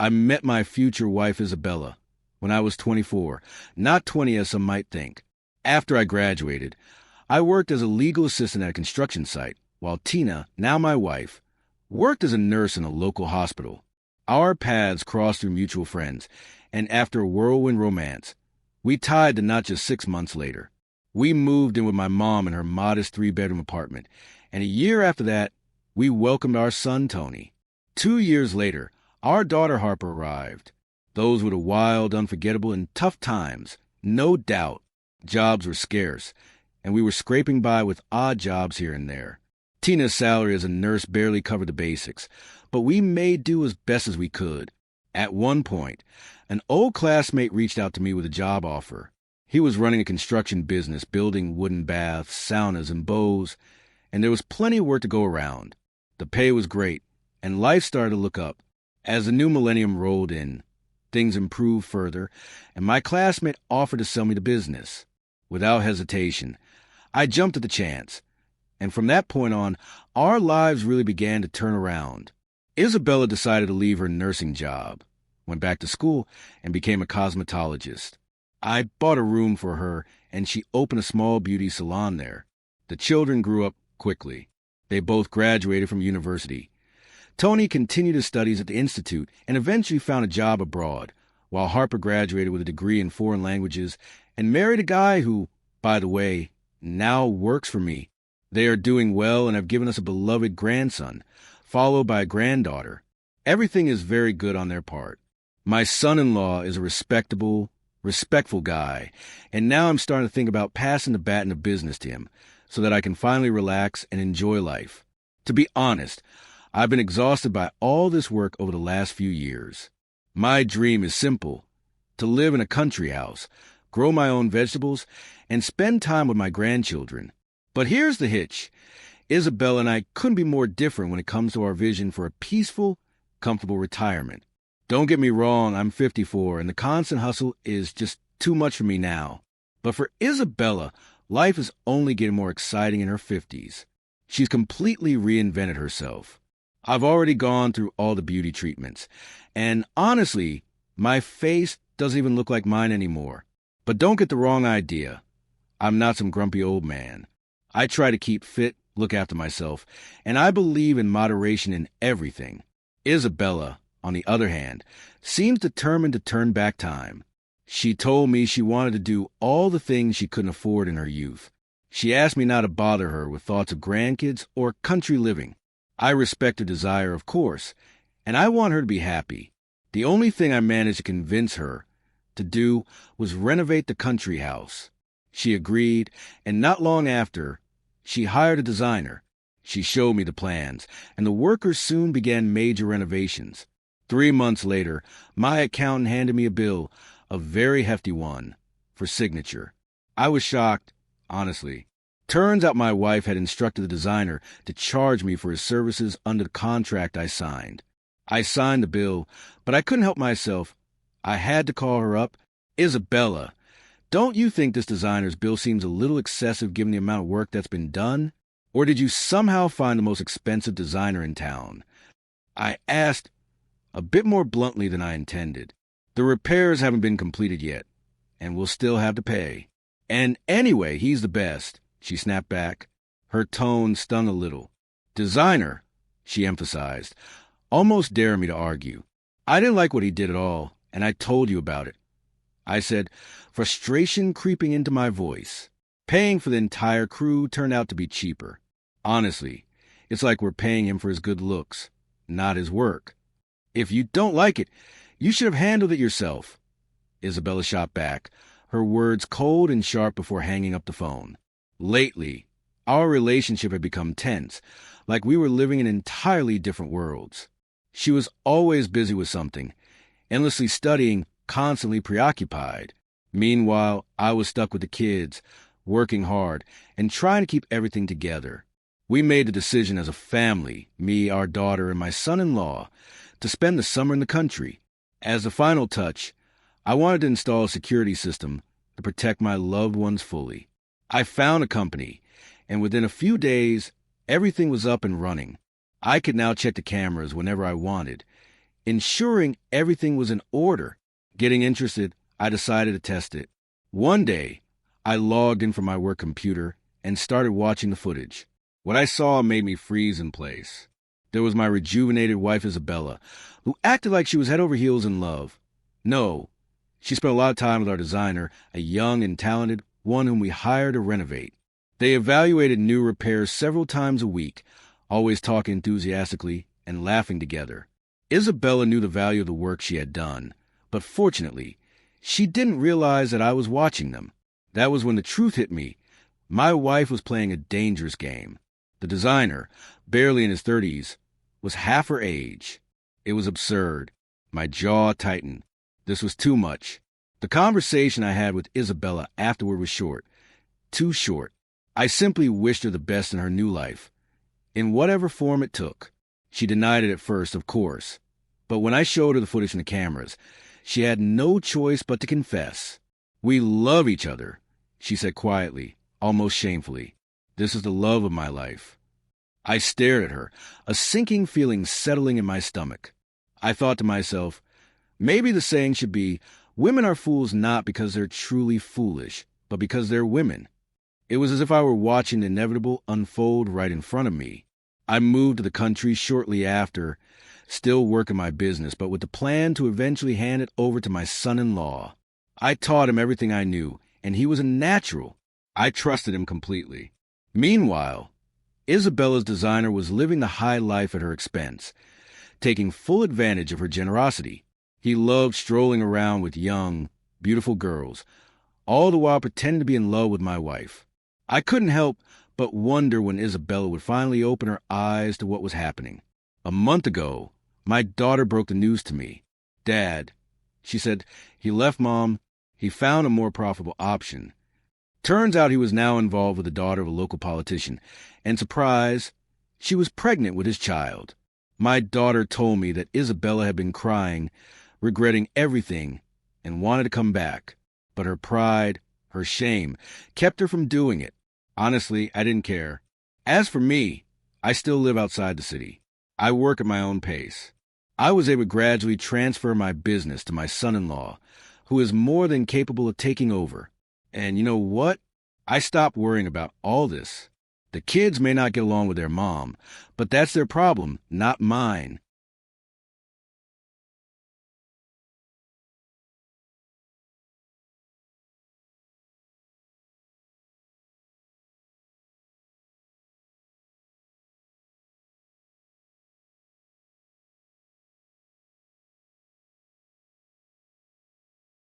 I met my future wife, Isabella, when I was 24, not 20 as some might think. After I graduated, I worked as a legal assistant at a construction site, while Tina, now my wife, worked as a nurse in a local hospital. Our paths crossed through mutual friends, and after a whirlwind romance, we tied the knot just 6 months later. We moved in with my mom in her modest 3-bedroom apartment, and a year after that, we welcomed our son, Tony. 2 years later, our daughter Harper arrived. Those were the wild, unforgettable, and tough times. No doubt, jobs were scarce, and we were scraping by with odd jobs here and there. Tina's salary as a nurse barely covered the basics, but we made do as best as we could. At one point, an old classmate reached out to me with a job offer. He was running a construction business, building wooden baths, saunas, and bows, and there was plenty of work to go around. The pay was great, and life started to look up. As the new millennium rolled in, things improved further, and my classmate offered to sell me the business. Without hesitation, I jumped at the chance, and from that point on, our lives really began to turn around. Isabella decided to leave her nursing job, went back to school, and became a cosmetologist. I bought a room for her, and she opened a small beauty salon there. The children grew up quickly. They both graduated from university. Tony continued his studies at the Institute and eventually found a job abroad, while Harper graduated with a degree in foreign languages and married a guy who, by the way, now works for me. They are doing well and have given us a beloved grandson, followed by a granddaughter. Everything is very good on their part. My son-in-law is a respectful guy, and now I'm starting to think about passing the baton of business to him so that I can finally relax and enjoy life. To be honest, I've been exhausted by all this work over the last few years. My dream is simple: to live in a country house, grow my own vegetables, and spend time with my grandchildren. But here's the hitch. Isabella and I couldn't be more different when it comes to our vision for a peaceful, comfortable retirement. Don't get me wrong, I'm 54, and the constant hustle is just too much for me now. But for Isabella, life is only getting more exciting in her 50s. She's completely reinvented herself. I've already gone through all the beauty treatments, and honestly, my face doesn't even look like mine anymore. But don't get the wrong idea. I'm not some grumpy old man. I try to keep fit, look after myself, and I believe in moderation in everything. Isabella, on the other hand, seems determined to turn back time. She told me she wanted to do all the things she couldn't afford in her youth. She asked me not to bother her with thoughts of grandkids or country living. I respect her desire, of course, and I want her to be happy. The only thing I managed to convince her to do was renovate the country house. She agreed, and not long after, she hired a designer. She showed me the plans, and the workers soon began major renovations. 3 months later, my accountant handed me a bill, a very hefty one, for signature. I was shocked, honestly. Turns out my wife had instructed the designer to charge me for his services under the contract I signed. I signed the bill, but I couldn't help myself. I had to call her up. Isabella, don't you think this designer's bill seems a little excessive given the amount of work that's been done? Or did you somehow find the most expensive designer in town? I asked, a bit more bluntly than I intended. The repairs haven't been completed yet, and we'll still have to pay. And anyway, he's the best, she snapped back. Her tone stung a little. Designer, she emphasized, almost daring me to argue. I didn't like what he did at all, and I told you about it. I said, frustration creeping into my voice. Paying for the entire crew turned out to be cheaper. Honestly, it's like we're paying him for his good looks, not his work. If you don't like it, you should have handled it yourself. Isabella shot back, her words cold and sharp before hanging up the phone. Lately, our relationship had become tense, like we were living in entirely different worlds. She was always busy with something, endlessly studying, constantly preoccupied. Meanwhile, I was stuck with the kids, working hard, and trying to keep everything together. We made the decision as a family, me, our daughter, and my son-in-law, to spend the summer in the country. As the final touch, I wanted to install a security system to protect my loved ones fully. I found a company, and within a few days, everything was up and running. I could now check the cameras whenever I wanted, ensuring everything was in order. Getting interested, I decided to test it. One day, I logged in from my work computer and started watching the footage. What I saw made me freeze in place. There was my rejuvenated wife Isabella, who acted like she was head over heels in love. No, she spent a lot of time with our designer, a young and talented one whom we hired to renovate. They evaluated new repairs several times a week, always talking enthusiastically and laughing together. Isabella knew the value of the work she had done, but fortunately, she didn't realize that I was watching them. That was when the truth hit me. My wife was playing a dangerous game. The designer, barely in his 30s, was half her age. It was absurd. My jaw tightened. This was too much. The conversation I had with Isabella afterward was short. Too short. I simply wished her the best in her new life, in whatever form it took. She denied it at first, of course. But when I showed her the footage from the cameras, she had no choice but to confess. "We love each other," she said quietly, almost shamefully. "This is the love of my life." I stared at her, a sinking feeling settling in my stomach. I thought to myself, maybe the saying should be, women are fools not because they're truly foolish, but because they're women. It was as if I were watching the inevitable unfold right in front of me. I moved to the country shortly after, still working my business, but with the plan to eventually hand it over to my son-in-law. I taught him everything I knew, and he was a natural. I trusted him completely. Meanwhile, Isabella's designer was living the high life at her expense, taking full advantage of her generosity. He loved strolling around with young, beautiful girls, all the while pretending to be in love with my wife. I couldn't help but wonder when Isabella would finally open her eyes to what was happening. A month ago, my daughter broke the news to me. "Dad," she said, "he left Mom. He found a more profitable option." Turns out he was now involved with the daughter of a local politician, and surprise, she was pregnant with his child. My daughter told me that Isabella had been crying, regretting everything, and wanted to come back. But her pride, her shame, kept her from doing it. Honestly, I didn't care. As for me, I still live outside the city. I work at my own pace. I was able to gradually transfer my business to my son-in-law, who is more than capable of taking over. And you know what? I stopped worrying about all this. The kids may not get along with their mom, but that's their problem, not mine.